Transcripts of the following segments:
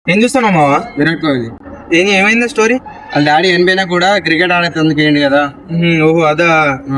ఏం చూస్తున్నావు మావా? విరాట్ కోహ్లీ ఏమైంది స్టోరీ? వాళ్ళ డాడీ చనిపోయినా కూడా క్రికెట్ ఆడేందుకు ఏంటి కదా. ఓహో అదా.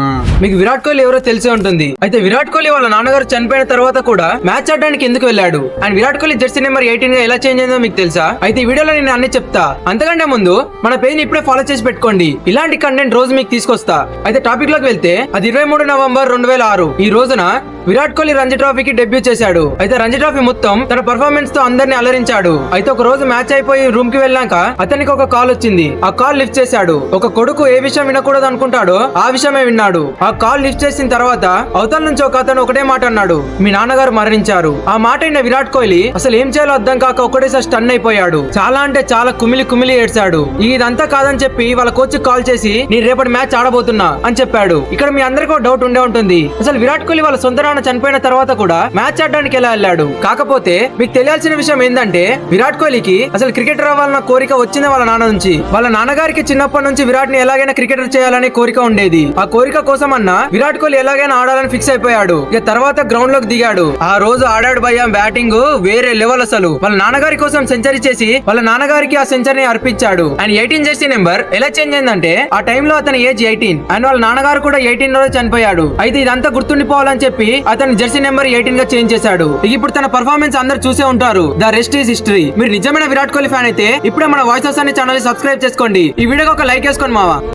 ఆ. మీకు విరాట్ కోహ్లీ ఎవరో తెలిసే ఉంటుంది. అయితే విరాట్ కోహ్లీ వాళ్ళ నాన్నగారు చనిపోయిన తర్వాత కూడా మ్యాచ్ ఆడడానికి ఎందుకు వెళ్ళాడు and Virat Kohli Jersey number 18 గా ఎలా చేంజ్ అయిందో మీకు తెలుసా? అయితే ఈ వీడియోలో నేను అన్ని చెప్తా. అంతకంటే ముందు మన పేజ్ ని ఇప్పుడే ఫాలో చేసి పెట్టుకోండి. ఇలాంటి కంటెంట్ రోజు మీకు తీసుకొస్తా. అయితే టాపిక్ లోకి వెళ్తే అది 23 నవంబర్ 2006 ఈ రోజున విరాట్ కోహ్లీ రంజీ ట్రోఫీకి డెబ్యూ చేశాడు. అయితే రంజీ ట్రోఫీ మొత్తం తన పర్ఫార్మెన్స్ తో అందరిని అలరించాడు. అయితే ఒక రోజు మ్యాచ్ అయిపోయి రూమ్ కి వెళ్ళాక అతనికి ఒక కాల్ వచ్చింది. ఆ కాల్ లిఫ్ట్ చేశాడు. ఒక కొడుకు ఏ విషయం వినకూడదు అనుకుంటాడో ఆ విషయమే విన్నాడు. ఆ కాల్ లిఫ్ట్ చేసిన తర్వాత అవతల నుంచి ఒక అతను ఒకటే మాట అన్నాడు, మీ నాన్నగారు మరణించారు. ఆ మాట అయిన విరాట్ కోహ్లీ అసలు ఏం చేయాలో అర్థం కాక ఒకటేసారి స్టన్ అయిపోయాడు. చాలా అంటే చాలా కుమిలి ఏడ్చాడు. ఇదంతా కాదని చెప్పి వాళ్ళ కోచ్ కాల్ చేసి నేను రేపటి మ్యాచ్ ఆడబోతున్నా అని చెప్పాడు. ఇక్కడ మీ అందరికీ డౌట్ ఉండే ఉంటుంది, అసలు విరాట్ కోహ్లీ వాళ్ళ సొంత నాన్న చనిపోయిన తర్వాత కూడా మ్యాచ్ ఆడడానికి ఎలా వెళ్ళాడు? కాకపోతే మీకు తెలియాల్సిన విషయం ఏంటంటే విరాట్ కోహ్లీకి అసలు క్రికెటర్ అవ్వాలన్న కోరిక వచ్చింది వాళ్ళ నాన్న నుంచి. వాళ్ళ నాన్నగారికి చిన్నప్పటి నుంచి విరాట్ ని ఎలాగైనా క్రికెటర్ చేయాలనే కోరిక ఉండేది. ఆ కోరిక కోసం అన్న విరాట్ కోహ్లీ ఎలాగైనా ఆడాలని ఫిక్స్ అయిపోయాడు. ఇక తర్వాత గ్రౌండ్ లోకి దిగాడు. ఆ రోజు ఆడాడు భయ్యా, బ్యాటింగ్ వేరే లెవెల్. అసలు వాళ్ళ నాన్నగారి కోసం సెంచరీ చేసి వాళ్ళ నాన్నగారికి ఆ సెంచరీని అర్పించాడు. అండ్ 18 జెర్సీ నెంబర్ ఎలా చేంజ్ అయిందంటే ఆ టైంలో అతని ఏజ్ 18 అండ్ వాళ్ళ నాన్నగారు కూడా 18 లో చనిపోయాడు. అయితే ఇదంతా గుర్తుండిపోవాలని చెప్పి అతని జెర్సీ నెంబర్ 18 గా చేంజ్ చేశాడు. ఇప్పుడు తన పర్ఫార్మెన్స్ అందరు చూసే ఉంటారు. The rest is history. మీరు నిజమైన విరాట్ కోహ్లీ ఫ్యాన్ అయితే ఇప్పుడే మన వాయిస్ అనే ఛానల్ ని సబ్స్క్రైబ్ చేసుకోండి. ఈ వీడియోకి ఒక లైక్ వేసుకోండి మావా.